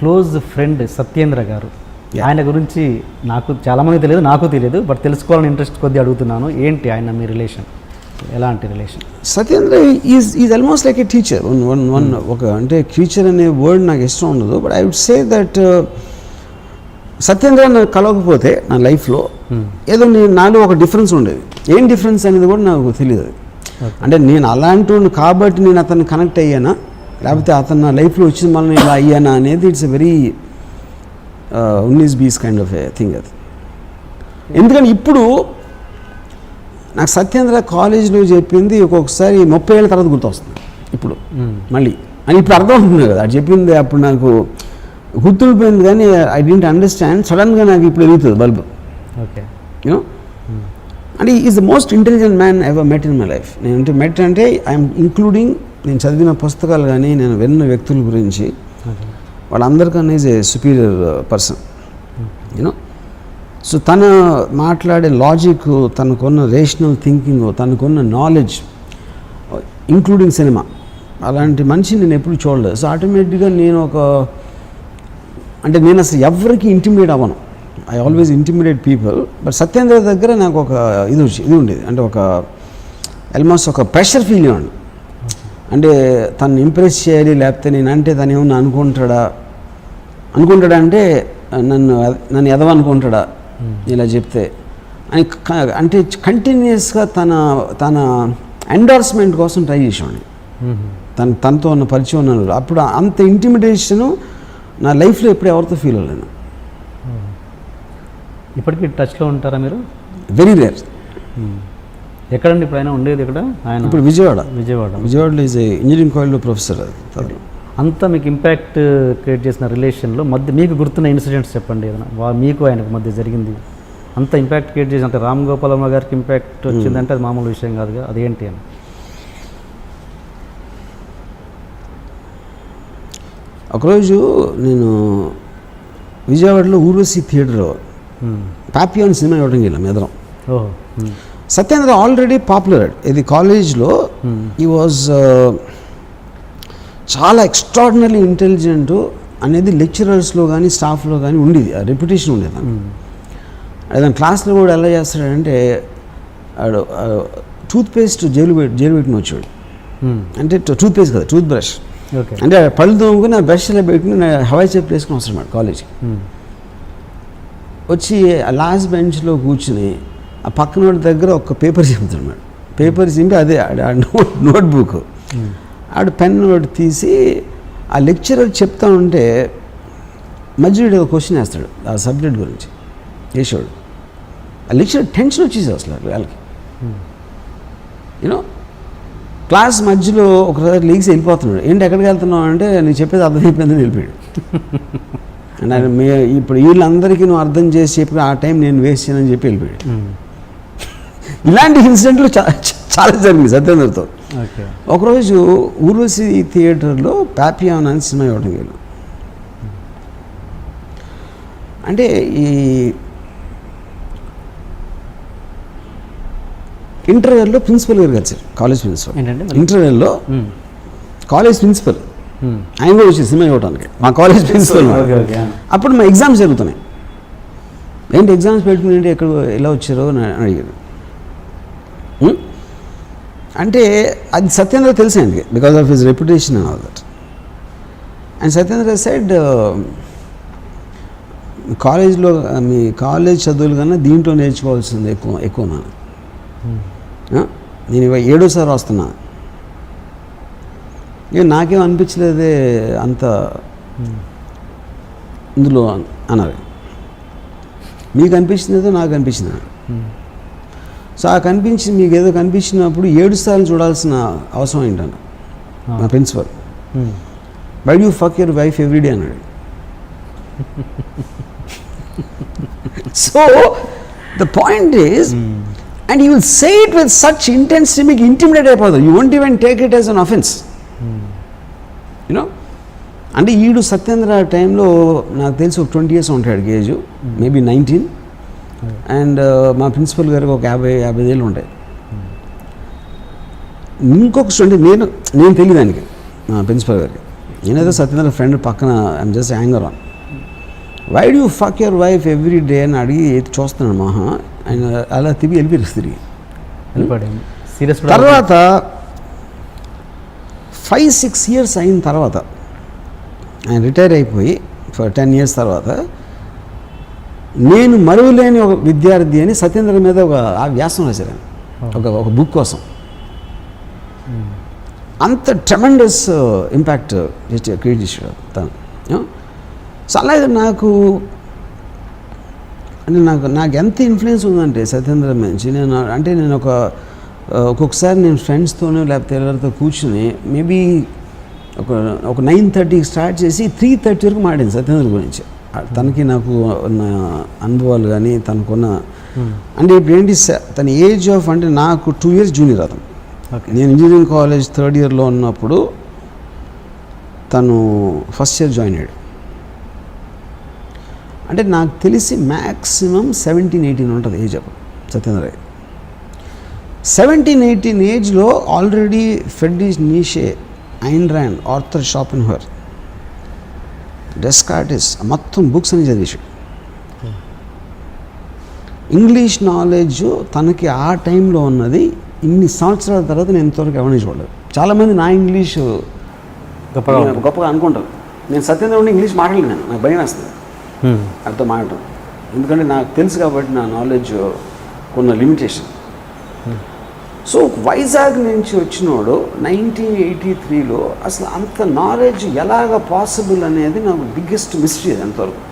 Close friend Satyendra గారు, ఆయన గురించి నాకు చాలామంది తెలియదు, నాకు తెలియదు, బట్ తెలుసుకోవాలని ఇంట్రెస్ట్ కొద్ది అడుగుతున్నాను. ఏంటి ఆయన మీ రిలేషన్, ఎలాంటి relation? Satyendra is almost like a teacher. ఒక అంటే టీచర్ అనే వర్డ్ నాకు ఇష్టం ఉండదు, but I would say that Satyendra నాకు కలవకపోతే నా లైఫ్లో ఏదో నాలో ఒక డిఫరెన్స్ ఉండేది. ఏం డిఫరెన్స్ అనేది కూడా నాకు తెలియదు. అంటే నేను అలాంటి కాబట్టి నేను అతన్ని కనెక్ట్ అయ్యానా, లేకపోతే అతను నా లైఫ్లో వచ్చిన మళ్ళీ ఇలా అయ్యానా అనేది ఇట్స్ ఎ వెరీ ఉన్నీస్ బీస్ కైండ్ ఆఫ్ ఏ థింగ్ అది. ఎందుకంటే ఇప్పుడు నాకు సత్యేంద్ర కాలేజీలో చెప్పింది ఒక్కొక్కసారి 30 ఏళ్ళ తర్వాత గుర్తొస్తుంది ఇప్పుడు మళ్ళీ అని ఇప్పుడు అర్థం అవుతుంది కదా. అది చెప్పింది అప్పుడు నాకు గుర్తుండిపోయింది, కానీ ఐ డోంట్ అండర్స్టాండ్. సడన్గా నాకు ఇప్పుడు వెలుగుతుంది బల్బు. ఓకే, యూనో, అంటే is the most intelligent man ever met in my life. నేను మెట్ అంటే ఐఎమ్ ఇంక్లూడింగ్ నేను చదివిన పుస్తకాలు కానీ నేను విన్న వ్యక్తుల గురించి వాళ్ళందరికన్నా is a superior person, you know. So తను మాట్లాడే లాజిక్, తనకున్న రేషనల్ థింకింగ్, తనకున్న నాలెడ్జ్, ఇంక్లూడింగ్ సినిమా, అలాంటి మనిషిని నేను ఎప్పుడు చూడలేదు. సో ఆటోమేటిక్గా నేను అంటే నేను అసలు ఎవరికి ఇంటిమిడేట్ అవ్వను. I always intimidate people. But Satyendra దగ్గర నాకు ఒక ఇది ఉండేది, అంటే ఒక ఆల్మోస్ట్ ఒక ప్రెషర్ ఫీల్ అయ్యండి. అంటే తను ఇంప్రెస్ చేయాలి, లేకపోతే నేను అంటే తను ఏమన్నా అనుకుంటాడా అంటే నన్ను ఎదవనుకుంటాడా ఇలా చెప్తే అని, అంటే కంటిన్యూస్గా తన ఎండార్స్మెంట్ కోసం ట్రై చేసేవాడిని. తనతో ఉన్న పరిచయం ఉన్నాను. అప్పుడు అంత ఇంటిమిడేషను నా లైఫ్లో ఎప్పుడు ఎవరితో ఫీల్ అవ్వలేను. ఇప్పటికీ టచ్లో ఉంటారా మీరు? Very rare. ఎక్కడండి ఇప్పుడు ఆయన ఉండేది? ఇక్కడ ఆయన ఇప్పుడు విజయవాడలో ఈజ్ ఇంజనీరింగ్ కాలేజ్లో ప్రొఫెసర్. అంతా మీకు ఇంపాక్ట్ క్రియేట్ చేసిన రిలేషన్లో మధ్య మీకు గుర్తున్న ఇన్సిడెంట్స్ చెప్పండి ఏదైనా, మీకు ఆయనకు మధ్య జరిగింది. అంత ఇంపాక్ట్ క్రియేట్ చేసి, అంటే రామ్ గోపాల్ వర్మ గారికి ఇంపాక్ట్ వచ్చిందంటే అది మామూలు విషయం కాదుగా, అదేంటి అని. ఒకరోజు నేను విజయవాడలో ఊర్వశి థియేటర్లో పాపియాన్ సినిమా ఇవ్వడం వెళ్ళాం ఎదరం. సత్యేంద్ర ఆల్రెడీ పాపులర్ ఇది కాలేజ్లో. ఈ వాజ్ చాలా ఎక్స్ట్రాడినరీ ఇంటెలిజెంట్ అనేది లెక్చరర్స్లో కానీ స్టాఫ్లో కానీ ఉండేది, ఆ రెప్యుటేషన్ ఉండేది. అతను క్లాస్లో కూడా ఎలా చేస్తాడంటే టూత్పేస్ట్ జైలు పెట్టిన వచ్చాడు. అంటే టూత్పేస్ట్ కదా, టూత్ బ్రష్. అంటే పళ్ళు తోముకుని ఆ బ్రష్ ఇలా పెట్టుకుని హవాయి చెప్పు వేసుకుని వస్తాడు కాలేజ్కి. వచ్చి ఆ లాస్ట్ బెంచ్లో కూర్చుని ఆ పక్కన దగ్గర ఒక పేపర్ చింపుతాడు మేడం. పేపర్ చింపి అదే నోట్బుక్ ఆడు పెన్ నోట్ తీసి ఆ లెక్చరర్ చెప్తా ఉంటే మధ్యలో క్వశ్చన్ వేస్తాడు ఆ సబ్జెక్ట్ గురించి వేసాడు. ఆ లెక్చరర్ టెన్షన్ వచ్చేసి అసలు వాళ్ళకి, యూనో. క్లాస్ మధ్యలో ఒకసారి లీగ్స్ వెళ్ళిపోతున్నాడు. ఏంటి ఎక్కడికి వెళ్తున్నావు అంటే నేను చెప్పేది అర్థమైపోయిందని వెళ్ళిపోయాడు. అండ్ ఇప్పుడు వీళ్ళందరికీ నువ్వు అర్థం చేసి చెప్పి ఆ టైం నేను వేస్ట్ చేయనని చెప్పి వెళ్ళిపోయాడు. ఇలాంటి ఇన్సిడెంట్లు చాలా జరిగింది సత్యేంద్రతో. ఒకరోజు ఊర్వశి థియేటర్లో పాపియాన్ అని సినిమా ఇవ్వడం వెళ్ళాం. అంటే ఈ ఇంటర్వెల్లో ప్రిన్సిపల్ గారు కలిసారు, కాలేజ్ ప్రిన్సిపల్. ఇంటర్వెల్లో కాలేజ్ ప్రిన్సిపల్ ఆయన కూడా వచ్చి సినిమా ఇవ్వడానికి మా కాలేజ్ ప్రిన్సిపల్. అప్పుడు మా ఎగ్జామ్స్ జరుగుతున్నాయి. ఏంటి ఎగ్జామ్స్ పెట్టుకుని ఏంటి ఎక్కడ ఎలా వచ్చారో అని అడిగారు. అంటే అది సత్యేంద్ర తెలిసింది because of his reputation and all that. And Satyendra said కాలేజ్లో మీ కాలేజ్ చదువులు కన్నా దీంట్లో నేర్చుకోవాల్సింది ఎక్కువ నేను 7వ వస్తున్నా. నాకేం అనిపించలేదే అంత ఇందులో అన్నారు. మీకు అనిపించిందేదో నాకు అనిపించింది. సో ఆ కనిపించింది మీకు ఏదో కనిపించినప్పుడు 7 సార్లు చూడాల్సిన అవసరం ఏంటన్న మా principal. Why do fuck your wife every day అన్నాడు. So the point is, and you will say it with such intensity, make intimidate అయిపోతారు. You won't even take it as an offense, you know. అంటే ఈడు సత్యేంద్ర టైంలో నాకు తెలిసి ఒక 20 years ఉంటాడు age, maybe 19. And మా ప్రిన్సిపల్ గారికి ఒక 50 ఏళ్ళు ఉంటాయి. ఇంకొక స్టూడెంట్ నేను తెలియదానికి మా ప్రిన్సిపల్ గారికి నేనేదో సత్యేంద్ర ఫ్రెండ్ పక్కన I'm just anger on, why do fuck your wife every day అని అడిగి చూస్తున్నాను మహా. ఆయన అలా వెళ్ళిపోయారు తిరిగి. సీరియస్ తర్వాత 5-6 years అయిన తర్వాత ఆయన రిటైర్ అయిపోయి ఫర్ 10 years తర్వాత నేను మరువలేని ఒక విద్యార్థి అని సత్యేంద్ర మీద ఆ వ్యాసం రాశారు ఒక బుక్ కోసం. అంత ట్రెమెండస్ ఇంపాక్ట్ క్రియేట్ చేశాడు తను. సో అలాగే నాకు ఎంత ఇన్ఫ్లుయెన్స్ ఉందంటే సత్యేంద్ర నుంచి నేను ఒక్కొక్కసారి నేను ఫ్రెండ్స్తోనో లేకపోతే ఎవరితో కూర్చుని మేబీ ఒక 9:30కి స్టార్ట్ చేసి 3:30 వరకు మాట్లాడింది సత్యేంద్ర గురించి. తనకి నాకు ఉన్న అనుభవాలు కానీ తనకున్న అంటే ఇప్పుడు ఏంటి తన ఏజ్ ఆఫ్ అంటే నాకు 2 years జూనియర్ అతను. నేను ఇంజనీరింగ్ కాలేజ్ 3rd yearలో ఉన్నప్పుడు తను ఫస్ట్ ఇయర్ జాయిన్ అయ్యాడు. అంటే నాకు తెలిసి మ్యాక్సిమం 17-18 ఉంటుంది ఏజ్ అప్పుడు సత్యేంద్ర. 17-18 ఏజ్లో already Friedrich Nietzsche, Ayn Rand, Arthur Schopenhauer, Descartes మొత్తం బుక్స్ అని చదివేశాడు. ఇంగ్లీష్ నాలెడ్జ్ తనకి ఆ టైంలో ఉన్నది ఇన్ని సంవత్సరాల తర్వాత నేను ఇంతవరకు ఎవరిని చూడలేదు. చాలామంది నా ఇంగ్లీష్ గొప్పగా అనుకుంటారు. నేను సత్యేంద్ర ఉండి ఇంగ్లీష్ మాట్లాడలేను, నాకు భయం వేస్తుంది అర్థం మాట్లాడటం. ఎందుకంటే నాకు తెలుసు కాబట్టి నా నాలెడ్జ్ కొన్న లిమిటేషన్. సో వైజాగ్ నుంచి వచ్చినోడు 1983లో అసలు అంత నాలెడ్జ్ ఎలాగ పాసిబుల్ అనేది నాకు బిగ్గెస్ట్ మిస్టరీ అది అంతవరకు.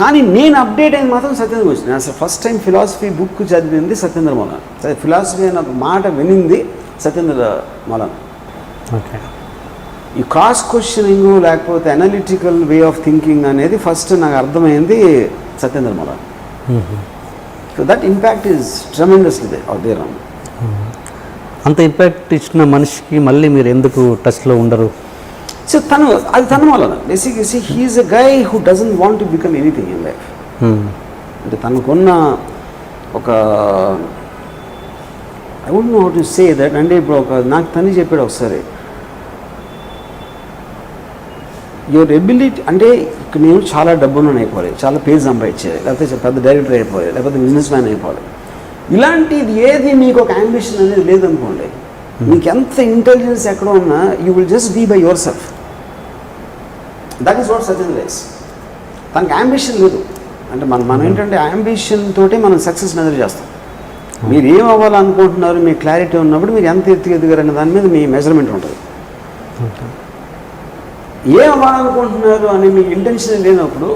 కానీ నేను అప్డేట్ అయింది మాత్రం సత్యేంద్ర గురించి. నేను అసలు ఫస్ట్ టైం ఫిలాసఫీ బుక్ చదివింది సత్యేంద్ర మౌలానా. ఫిలాసఫీ అనే మాట వినింది సత్యేంద్ర మౌలానా. ఓకే, ఈ క్రాస్ క్వశ్చనింగ్ లేకపోతే అనలిటికల్ వే ఆఫ్ థింకింగ్ అనేది ఫస్ట్ నాకు అర్థమైంది Satyendra Maulana. So that impact is tremendously there. అంత ఇంపాక్ట్ ఇచ్చిన మనిషికి మళ్ళీ మీరు ఎందుకు టచ్లో ఉండరు? సో తన వలన basically he is a guy who doesn't want to become anything in life. అంటే తనకున్న ఒక I would know how to say that. అంటే ఇప్పుడు నాకు తను చెప్పాడు ఒకసారి, యువర్ ఎబిలిటీ అంటే ఇక్కడ నేను చాలా డబ్బులను అయిపోవాలి, చాలా పేరు సంపాదించేది, లేకపోతే పెద్ద డైరెక్టర్ అయిపోవాలి, లేకపోతే బిజినెస్ మ్యాన్ అయిపోవాలి. ఇలాంటిది ఏది మీకు ఒక అంబిషన్ అనేది లేదనుకోండి, మీకు ఎంత ఇంటెలిజెన్స్ ఎక్కడ ఉన్నా you will just be by yourself. That is what Satyendra is. తనకి అంబిషన్ లేదు. అంటే మనం ఏంటంటే అంబిషన్ తోటి మనం సక్సెస్ మెజర్ చేస్తాం. మీరు ఏం అవ్వాలనుకుంటున్నారు, మీ క్లారిటీ ఉన్నప్పుడు మీరు ఎంత ఎదిగారు అనే దాని మీద మీ మెజర్మెంట్ ఉంటుంది. ఏం అవ్వాలనుకుంటున్నారు అని మీకు ఇంటెన్షన్ లేనప్పుడు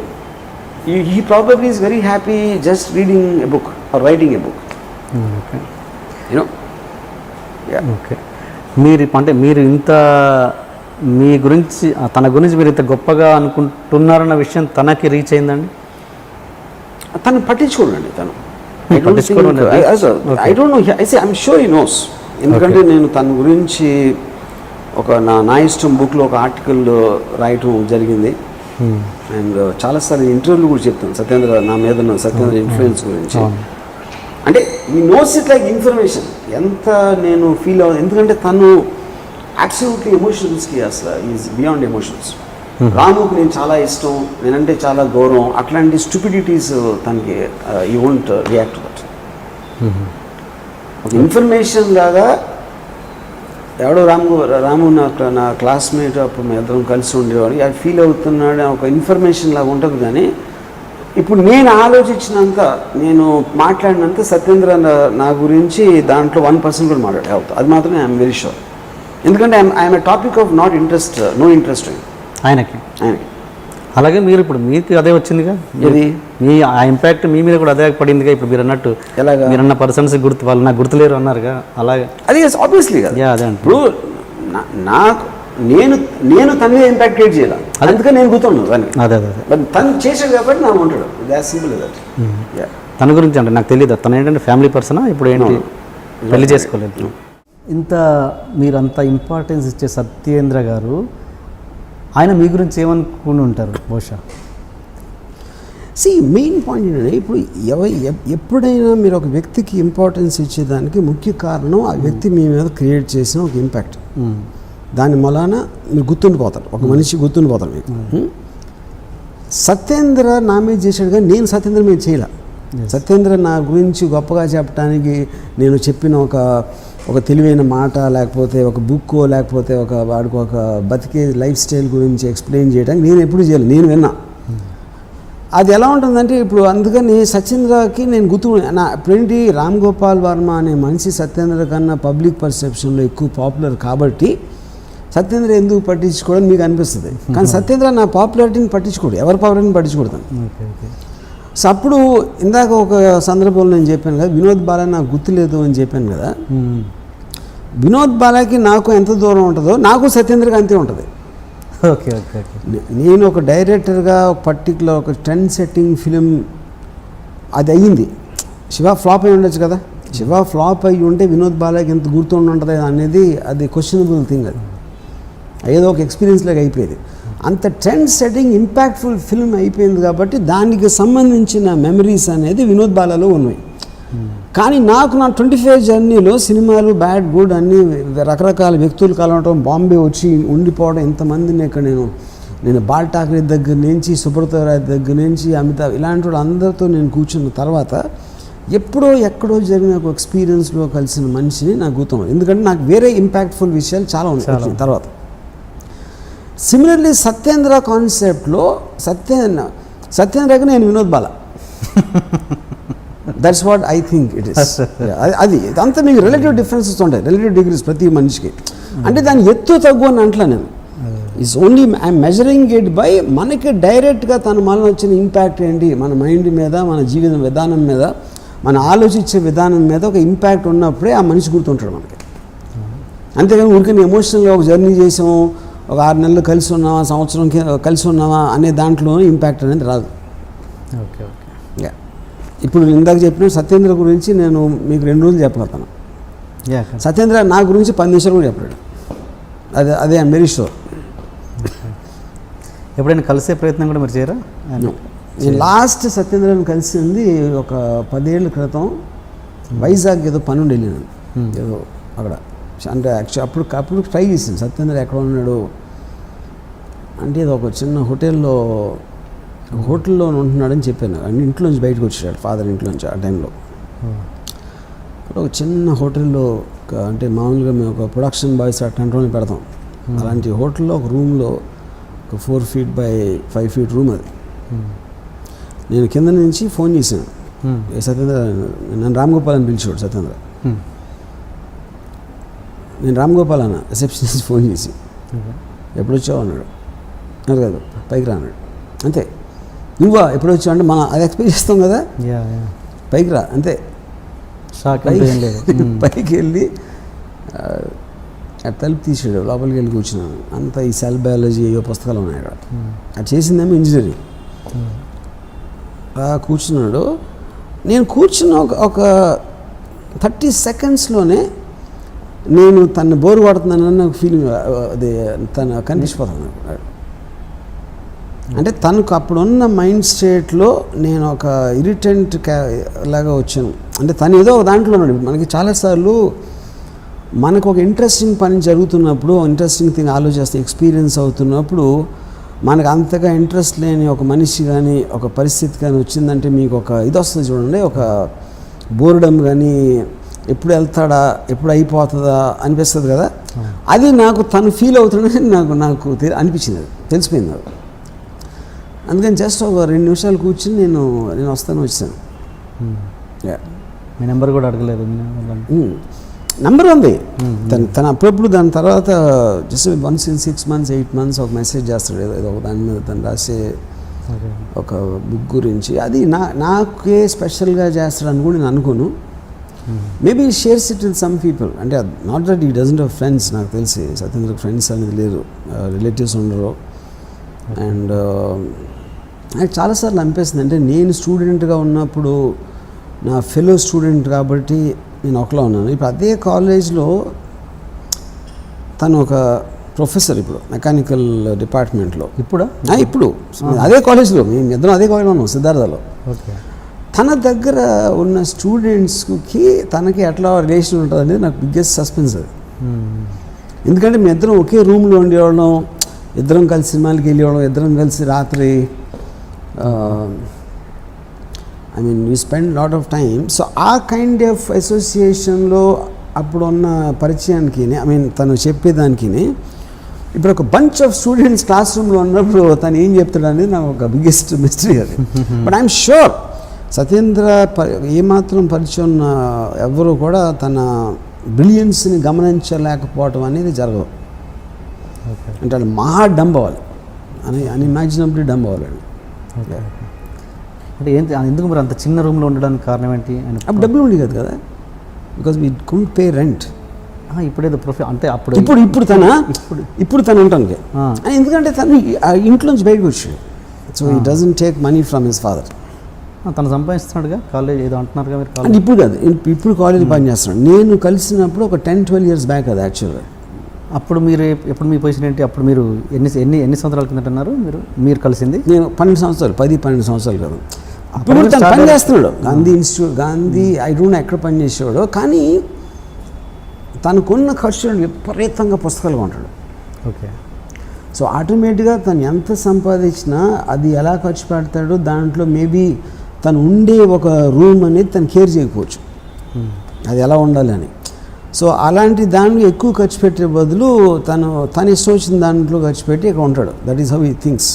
he probably is very happy just reading a book or writing a book. You know. Okay, మీరు ఇంత మీ గురించి తన గురించి మీరు ఇంత గొప్పగా అనుకుంటున్నారన్న విషయం తనకి రీచ్ అయిందండి? తను పట్టించుకోండి. తను I don't know, I'm sure he knows. ఎందుకంటే నేను తన గురించి నా ఇష్టం బుక్లో ఒక ఆర్టికల్ రాయటం జరిగింది. అండ్ చాలాసార్లు ఇంటర్వ్యూలు కూడా చెప్తాను సత్యేంద్ర నా మీద ఉన్న సత్యేంద్ర ఇన్ఫ్లుయెన్స్ గురించి. అంటే ఈ నోస్ ఇట్ లైక్ ఇన్ఫర్మేషన్ ఎంత నేను ఫీల్ అవ్వదు. ఎందుకంటే తను అబ్సల్యూట్లీ ఎమోషన్స్కి అసలు ఈజ్ బియాండ్ ఎమోషన్స్. రాముకి నేను చాలా ఇష్టం, నేనంటే చాలా గౌరవం, అట్లాంటి స్టూపిడిటీస్ తనకి యూ వోంట్ రియాక్ట్ దట్. ఒక ఇన్ఫర్మేషన్ లాగా ఎవడో రాము నా క్లాస్మేట్, అప్పుడు మేము ఇద్దరం కలిసి ఉండేవాడు, అది ఫీల్ అవుతున్నాడు ఒక ఇన్ఫర్మేషన్ లాగా ఉంటుంది. కానీ ఇప్పుడు నేను ఆలోచించినంత, నేను మాట్లాడినంత సత్యేంద్ర నా గురించి దాంట్లో 1% కూడా మాట్లాడే అది మాత్రం ఐఎమ్ వెరీ షూర్. ఎందుకంటే I'm a topic of not interest, no interest ఆయనకి. అలాగే మీరు ఇప్పుడు మీకు అదే వచ్చిందిగా, మీ ఆ ఇంపాక్ట్ మీ మీద కూడా అదే పడిందిగా. ఇప్పుడు మీరు అన్నట్టు ఎలాగా మీరన్న పర్సన్స్ వాళ్ళు నాకు గుర్తులేరు అన్నారుగా, అలాగే అది ఆబ్వియస్లీ కదా. అదే ఇప్పుడు నాకు నేను తన మీద ఇంపాక్ట్ క్రియేట్ చేయాలి, అందుకని నేను గుర్తున్నాను కానీ అదే బట్ తను చేసాడు కాబట్టి నాకు ఉంటాడు. That simple that. తన గురించి అంటే నాకు తెలియదు, తను ఏంటంటే ఫ్యామిలీ పర్సనా, ఇప్పుడు ఏంటి పెళ్లి చేసుకోలేదు. ఇంత మీరంత ఇంపార్టెన్స్ ఇచ్చే సత్యేంద్ర గారు ఆయన మీ గురించి ఏమనుకుని ఉంటారు బహుశా? మెయిన్ పాయింట్ ఏంటంటే ఇప్పుడు ఎప్పుడైనా మీరు ఒక వ్యక్తికి ఇంపార్టెన్స్ ఇచ్చేదానికి ముఖ్య కారణం ఆ వ్యక్తి మీ మీద క్రియేట్ చేసిన ఒక ఇంపాక్ట్. దాని మూలాన మీరు గుర్తుండిపోతారు, ఒక మనిషి గుర్తుండిపోతారు మీకు. సత్యేంద్ర నా మీద చేశాడు కానీ నేను సత్యేంద్ర మీద చేయలే. సత్యేంద్ర నా గురించి గొప్పగా చెప్పడానికి నేను చెప్పిన ఒక తెలివైన మాట, లేకపోతే ఒక బుక్, లేకపోతే వాడికి ఒక బతికే లైఫ్ స్టైల్ గురించి ఎక్స్ప్లెయిన్ చేయడానికి నేను ఎప్పుడు చేయలేదు, నేను విన్నా. అది ఎలా ఉంటుందంటే ఇప్పుడు అందుకని సత్యేంద్రకి నేను ఇప్పుడేంటి రామ్ గోపాల్ వర్మ అనే మనిషి సత్యేంద్ర కన్నా పబ్లిక్ పర్సెప్షన్లో ఎక్కువ పాపులర్ కాబట్టి సత్యేంద్ర ఎందుకు పట్టించుకోవడం మీకు అనిపిస్తుంది. కానీ సత్యేంద్ర నా పాపులారిటీని పట్టించుకోడు, ఎవరి పాపులారిటీని పట్టించుకోడతాను. సో అప్పుడు ఇందాక ఒక సందర్భంలో నేను చెప్పాను కదా, వినోద్ బాలా నాకు గుర్తులేదు అని చెప్పాను కదా. వినోద్ బాలాకి నాకు ఎంత దూరం ఉంటుందో నాకు సత్యేంద్రకి అంతే ఉంటుంది. Okay okay okay. నేను ఒక డైరెక్టర్గా ఒక పర్టికులర్ ఒక ట్రెండ్ సెట్టింగ్ ఫిలిం అది అయ్యింది. శివ ఫ్లాప్ అయి ఉండొచ్చు కదా, శివ ఫ్లాప్ అయ్యి ఉంటే వినోద్ బాలాకి ఎంత గుర్తుండి ఉంటుంది అనేది అది క్వశ్చనబుల్ థింగ్. అది ఏదో ఒక ఎక్స్పీరియన్స్ లాగా అయిపోయేది. అంత ట్రెండ్ సెట్టింగ్ ఇంపాక్ట్ఫుల్ ఫిల్మ్ అయిపోయింది కాబట్టి దానికి సంబంధించిన మెమరీస్ అనేది వినోద్ బాలాలో ఉన్నాయి. కానీ నాకు నా 25 జర్నీలో సినిమాలు బ్యాడ్ గుడ్ అన్నీ రకరకాల వ్యక్తులు కలవటం, బాంబే వచ్చి ఉండిపోవడం, ఇంతమందిని ఇక్కడ నేను బాల్ ఠాక్రే దగ్గర నుంచి, సుబ్రత రాయ్ దగ్గర నుంచి, అమితాబ్ ఇలాంటి వాళ్ళు అందరితో నేను కూర్చున్న తర్వాత ఎప్పుడో ఎక్కడో జరిగిన ఒక ఎక్స్పీరియన్స్లో కలిసిన మనిషిని నాకు గుర్తున్నాను. ఎందుకంటే నాకు వేరే ఇంపాక్ట్ఫుల్ విషయాలు చాలా ఉన్నాయి తర్వాత. సిమిలర్లీ సత్యేంద్ర కాన్సెప్ట్లో సత్యేంద్రకి నేను Vinod Bala, that's what I think it is. అది ఇదంతా మీకు రిలేటివ్ డిఫరెన్సెస్ ఉంటాయి, రిలేటివ్ డిగ్రీస్ ప్రతి మనిషికి. అంటే దాని ఎత్తు తగ్గు అని అంటలా నేను. It's only I'm measuring it by మనకి డైరెక్ట్గా తన మనలో వచ్చిన ఇంపాక్ట్ ఏంటి, మన మైండ్ మీద, మన జీవిత విధానం మీద, మన ఆలోచించే విధానం మీద ఒక ఇంపాక్ట్ ఉన్నప్పుడే ఆ మనిషి గుర్తుంటాడు మనకి. అంతేగాని ఊరికే ఎమోషనల్గా ఒక జర్నీ చేసాము, ఒక 6 నెలలు కలిసి ఉన్నామా, సంవత్సరం కలిసి ఉన్నామా అనే దాంట్లో ఇంపాక్ట్ అనేది రాదు. Okay okay. ఇప్పుడు ఇందాక చెప్పిన సత్యేంద్ర గురించి నేను మీకు 2 రోజులు చెప్పగలుగుతాను. సత్యేంద్ర నా గురించి 10 నిమిషాలు కూడా చెప్పాడు. అదే ఐఎమ్ వెరీ షూర్. ఎప్పుడైనా కలిసే ప్రయత్నం కూడా మీరు చేయరా? నేను లాస్ట్ సత్యేంద్రని కలిసింది ఒక 10 ఏళ్ళ క్రితం. వైజాగ్ ఏదో పని ఉండి వెళ్ళాను, ఏదో అక్కడ. అంటే యాక్చువల్ అప్పుడు ట్రై చేశాను సత్యేంద్ర ఎక్కడ ఉన్నాడు అంటే, ఇది ఒక చిన్న హోటల్లో ఉంటున్నాడని చెప్పాను. అంటే ఇంట్లోంచి బయటకు వచ్చాడు, ఫాదర్ ఇంట్లోంచి ఆ టైంలో. ఒక చిన్న హోటల్లో అంటే మామూలుగా మేము ఒక ప్రొడక్షన్ బాయ్స్ అట్లాంటి వాళ్ళని పెడతాం. అలాంటి హోటల్లో ఒక రూమ్లో ఒక 4 feet by 5 feet రూమ్ అది. నేను కింద నుంచి ఫోన్ చేశాను, సత్యేంద్ర నన్ను రామ్ గోపాల్ అని పిలిచాడు సత్యేంద్ర. నేను రామ్ గోపాల్ అన్న రిసెప్షనిస్ట్ ఫోన్ చేసి, ఎప్పుడు వచ్చావు అన్నాడు. అది కాదు పైకి రా అన్నాడు. అంతే. నువ్వా ఎప్పుడు వచ్చావు అంటే మనం అది ఎక్స్పెక్ట్ చేస్తాం కదా, పైకి రా అంతే. పైకి వెళ్ళి తలుపు తీసాడు, లోపలికి వెళ్ళి కూర్చున్నాను. అంతా ఈ సెల్ బయాలజీ ఏవో పుస్తకాలు ఉన్నాయి అక్కడ. అది చేసిందేమో ఇంజనీరింగ్. కూర్చున్నాడు. నేను కూర్చున్న ఒక 30 secondsలోనే నేను తను బోరు కొడుతున్నానని నాకు ఫీలింగ్, అది తను కనిపించిపోతాను. అంటే తనకు అప్పుడున్న మైండ్ స్టేట్లో నేను ఒక ఇరిటెంట్ లాగా వచ్చాను. అంటే తను ఏదో ఒక దాంట్లో ఉన్నాడు. మనకి చాలాసార్లు మనకు ఒక ఇంట్రెస్టింగ్ పని జరుగుతున్నప్పుడు, ఇంట్రెస్టింగ్ థింగ్ ఆలోచిస్తే ఎక్స్పీరియన్స్ అవుతున్నప్పుడు మనకు అంతగా ఇంట్రెస్ట్ లేని ఒక మనిషి కానీ ఒక పరిస్థితి కానీ వచ్చిందంటే మీకు ఒక ఇది వస్తుంది చూడండి, ఒక బోర్డమ్ కానీ, ఎప్పుడు వెళ్తాడా, ఎప్పుడు అయిపోతుందా అనిపిస్తుంది కదా. అది నాకు తను ఫీల్ అవుతుందని నాకు అనిపించింది, అది తెలిసిపోయింది నాకు. అందుకని జస్ట్ ఒక 2 నిమిషాలు కూర్చుని నేను వచ్చాను. మీ నెంబర్ కూడా అడగలేదు? నెంబర్ ఉంది తను అప్పుడప్పుడు. దాని తర్వాత just once in 6 months 8 months ఒక మెసేజ్ చేస్తాడు, ఏదో ఒక దాని మీద తను రాసే ఒక బుక్ గురించి. అది నాకే స్పెషల్గా చేస్తాడని కూడా నేను అనుకోను. Maybe shares it with some people. అంటే నాట్ దట్ ఈ డజంట్ హ్యావ్ ఫ్రెండ్స్. నాకు తెలిసి సత్యేంద్రకి ఫ్రెండ్స్ అనేది లేరు, రిలేటివ్స్ ఉండరు. అండ్ నాకు చాలాసార్లు అనిపిస్తుంది, అంటే నేను స్టూడెంట్గా ఉన్నప్పుడు నా ఫెలో స్టూడెంట్ కాబట్టి నేను ఒకలా ఉన్నాను. ఇప్పుడు అదే కాలేజ్లో తను ఒక ప్రొఫెసర్, ఇప్పుడు మెకానికల్ డిపార్ట్మెంట్లో. ఇప్పుడు అదే కాలేజ్లో మేము ఇద్దరం అదే కాలేజ్లో ఉన్నాం, సిద్ధార్థలో. తన దగ్గర ఉన్న స్టూడెంట్స్కి తనకి ఎట్లా రిలేషన్ ఉంటుంది అనేది నాకు బిగ్గెస్ట్ సస్పెన్స్ అది. ఎందుకంటే మేము ఇద్దరం ఒకే రూమ్లో ఉండేవాళ్ళం, ఇద్దరం కలిసి సినిమాలకి వెళ్ళేవాళ్ళం, ఇద్దరం కలిసి రాత్రి I mean you spend lot of time. So ఆ కైండ్ ఆఫ్ అసోసియేషన్లో అప్పుడున్న పరిచయానికి ఐ మీన్ తను చెప్పేదానికి ఇప్పుడు ఒక బంచ్ ఆఫ్ స్టూడెంట్స్ క్లాస్ రూమ్లో ఉన్నప్పుడు తను ఏం చెప్తాడు అనేది నాకు ఒక బిగ్గెస్ట్ మిస్టరీ అది. బట్ ఐఎమ్ షూర్ సత్యేంద్ర ఏమాత్రం పరిచయం ఉన్న ఎవరు కూడా తన బ్రిలియన్స్ని గమనించలేకపోవటం అనేది జరగదు. అంటే వాళ్ళు మహా డంబ్ అవ్వాలి, అన్ఇమాజినబుల్లీ డంబ్ అవ్వాలి. అంటే ఎందుకు మరి అంత చిన్న రూమ్లో ఉండడానికి కారణం ఏంటి? అప్పుడు డబ్బులు ఉండేది కాదు కదా, because we couldn't pay rent. ఇప్పుడేదో అంటే అప్పుడు ఇప్పుడు తను ఉంటానికి ఎందుకంటే తను ఇంట్లోంచి బయటకు వచ్చాడు. So he doesn't take money from his father. తను సంపాదిస్తున్నాడుగా, కాలేజ్ ఏదో అంటున్నారుగా మీరు. అంటే ఇప్పుడు కాదు, ఇప్పుడు కాలేజ్ పని చేస్తున్నాడు. నేను కలిసినప్పుడు ఒక 10-12 years బ్యాక్ అది యాక్చువల్గా. అప్పుడు మీరు ఎప్పుడు మీ పొజిషన్ ఏంటి? అప్పుడు మీరు ఎన్ని సంవత్సరాల కిందట అన్నారు మీరు కలిసింది? నేను 12 సంవత్సరాలు, 10-12 సంవత్సరాలు కాదు. అప్పుడు తను పని చేస్తున్నాడు Gandhi institute, Gandhi I don't know ఎక్కడ పని చేసేవాడు. కానీ తనకున్న ఖర్చులను విపరీతంగా పుస్తకాలు కొంటాడు. ఓకే. సో ఆటోమేటిక్గా తను ఎంత సంపాదించినా అది ఎలా ఖర్చు పెడతాడో దాంట్లో మేబీ తను ఉండే ఒక రూమ్ అనేది తను కేర్ చేయకపోవచ్చు, అది ఎలా ఉండాలి అని. సో అలాంటి దాంట్లో ఎక్కువ ఖర్చు పెట్టే బదులు తను ఇష్టం వచ్చిన దాంట్లో ఖర్చు పెట్టి ఇక్కడ ఉంటాడు. That is how he thinks.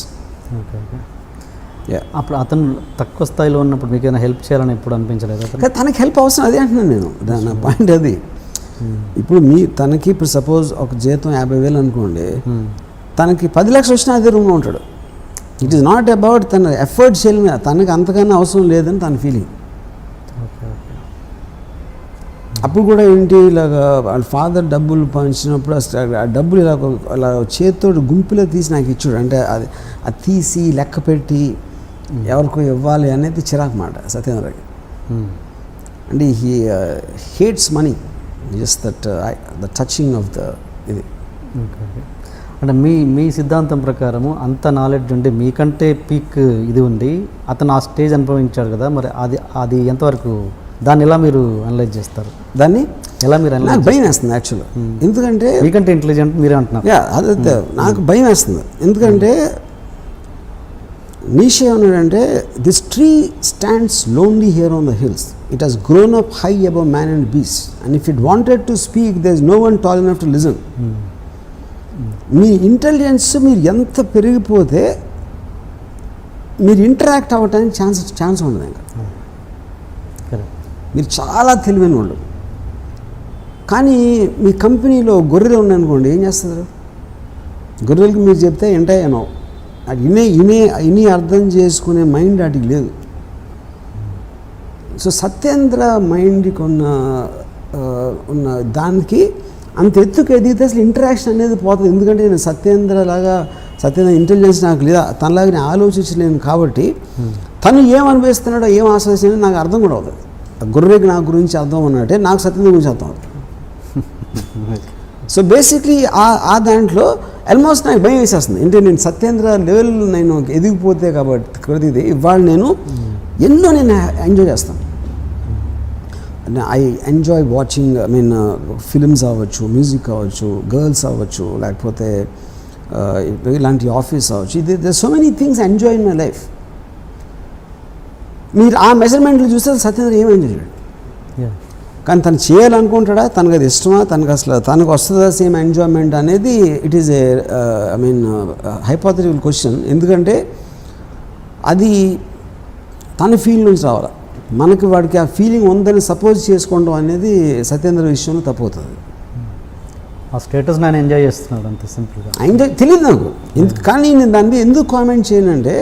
అప్పుడు అతను తక్కువ స్థాయిలో ఉన్నప్పుడు మీకు ఏమైనా హెల్ప్ చేయాలని ఎప్పుడు అనిపించలేదు? కానీ తనకి హెల్ప్ అవసరం, అదే అంటున్నాను నేను, నా పాయింట్ అది. ఇప్పుడు తనకి ఇప్పుడు సపోజ్ ఒక జీతం 50,000 అనుకోండి, తనకి 10 లక్షలు వచ్చినా అదే రూమ్లో ఉంటాడు. ఇట్ ఈస్ నాట్ అబౌట్ తన ఎఫర్ట్ చేయలేదు, తనకి అంతకన్నా అవసరం లేదని తన ఫీలింగ్. అప్పుడు కూడా ఏంటి, ఇలాగా వాళ్ళ ఫాదర్ డబ్బులు పంచినప్పుడు ఆ డబ్బులు ఇలా చేతితో గుంపులో తీసి నాకు ఇచ్చాడు. అంటే అది తీసి లెక్క పెట్టి ఎవరికో ఇవ్వాలి అనేది చిరాకు మాట సత్యేంద్రకి. అంటే he hates money, just the touching of the ఇది. అంటే మీ సిద్ధాంతం ప్రకారము అంత నాలెడ్జ్ ఉండి మీకంటే పీక్ ఇది ఉంది, అతను ఆ స్టేజ్ అనుభవించాడు కదా, మరి అది ఎంతవరకు, దాన్ని ఎలా మీరు అనలైజ్ చేస్తారు? దాన్ని ఎలా మీరు నాకు భయం వేస్తుంది యాక్చువల్గా. ఎందుకంటే మీకంటే ఇంటెలిజెంట్ మీరే అంటున్నారు. అదే నాకు భయం వేస్తుంది. ఎందుకంటే నీషే ఏమన్నాడంటే, this tree stands lonely here on the hills, it has grown up high above man and beast, and if it wanted to speak there is no one tall enough to listen. మీ intelligence మీరు ఎంత పెరిగిపోతే మీరు interact అవ్వడానికి chance ఉండదు. ఇంకా మీరు చాలా తెలివైన వాళ్ళు, కానీ మీ కంపెనీలో గొర్రెలు ఉన్నాయనుకోండి, ఏం చేస్తారు? గొర్రెలకి మీరు చెప్తే ఏంటో అది ఇని అర్థం చేసుకునే మైండ్ వాటికి లేదు. సో సత్యేంద్ర మైండ్కి ఉన్న దానికి అంత ఎత్తుకు ఎదిగితే అసలు ఇంటరాక్షన్ అనేది పోతుంది. ఎందుకంటే నేను సత్యేంద్ర ఇంటెలిజెన్స్ నాకు లేదా, తనలాగా నేను ఆలోచించలేను. కాబట్టి తను ఏం అనిపిస్తున్నాడో ఏం ఆలోచిస్తున్నాడో నాకు అర్థం కూడా అవుతుంది. గొర్రెకి నా గురించి అర్థం అన్నట్టే నాకు సత్యేంద్ర గురించి అర్థం అవుతుంది. సో బేసిక్లీ ఆ దాంట్లో ఆల్మోస్ట్ నాకు భయం వేసేస్తుంది. అంటే నేను సత్యేంద్ర లెవెల్ నేను ఎదిగిపోతే కాబట్టి ఇది ఇవాళ నేను ఎంజాయ్ చేస్తాను. I enjoy watching, I mean films అవ్వచ్చు, మ్యూజిక్ అవ్వచ్చు, గర్ల్స్ అవ్వచ్చు, లేకపోతే ఇలాంటి ఆఫీస్ అవ్వచ్చు. They so many things enjoy in my life. మీరు ఆ మెజర్మెంట్లు చూస్తే సత్యేంద్ర ఏం ఎంజాయ్ చేయడు. కానీ తను చేయాలనుకుంటాడా, తనకు అది ఇష్టమా, తనకు వస్తుందా సేమ్ ఎంజాయ్మెంట్ అనేది it is A I mean hypothetical question. ఎందుకంటే అది తన ఫీల్ నుంచి రావాలి. మనకి వాడికి ఆ ఫీలింగ్ ఉందని సపోజ్ చేసుకోవడం అనేది సత్యేంద్ర విషయంలో తప్పవుతుంది. ఆ స్టేటస్ నేను ఎంజాయ్ చేస్తున్నాడు అంత సింపుల్గా. ఎంజాయ్ తెలియదు నాకు, కానీ నేను దాని మీద ఎందుకు కామెంట్ చేయనంటే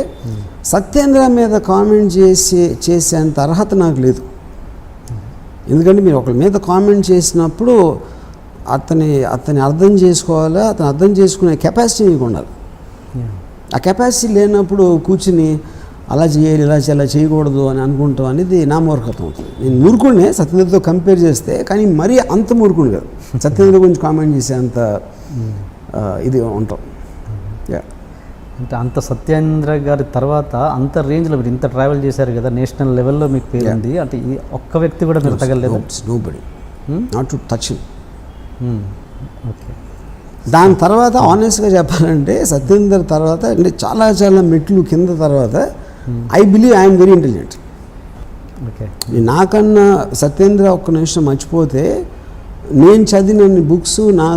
సత్యేంద్ర మీద కామెంట్ చేసేంత అర్హత నాకు లేదు. ఎందుకంటే మీరు ఒకరి మీద కామెంట్ చేసినప్పుడు అతని అర్థం చేసుకోవాలా, అతను అర్థం చేసుకునే కెపాసిటీ మీకు ఉండాలి. ఆ కెపాసిటీ లేనప్పుడు కూర్చుని అలా చేయాలి, ఇలా చేయకూడదు అని అనుకుంటాం అనేది నా మూర్ఖత్వం అవుతుంది. నేను మూర్ఖుడినే సత్యేంద్రతో కంపేర్ చేస్తే, కానీ మరీ అంత మూర్ఖుడు కాదు. సత్యేంద్ర గురించి కామెంట్ చేసే అంత ఇది ఉంటాం. అంటే అంత సత్యేంద్ర గారి తర్వాత అంత రేంజ్లో మీరు ఇంత ట్రావెల్ చేశారు కదా, నేషనల్ లెవెల్లో మీకు పేరుంది. అంటే ఈ ఒక్క వ్యక్తి కూడా మీరు తగలేదు. Nobody not to touch him. Okay. దాని తర్వాత ఆనెస్ట్గా చెప్పాలంటే సత్యేందర్ తర్వాత అంటే చాలా చాలా మెట్లు కింద తర్వాత I believe I'm very intelligent. Okay. నాకన్నా సత్యేంద్ర ఒక్క నిమిషం మర్చిపోతే నేను చదివిన బుక్స్ నాకు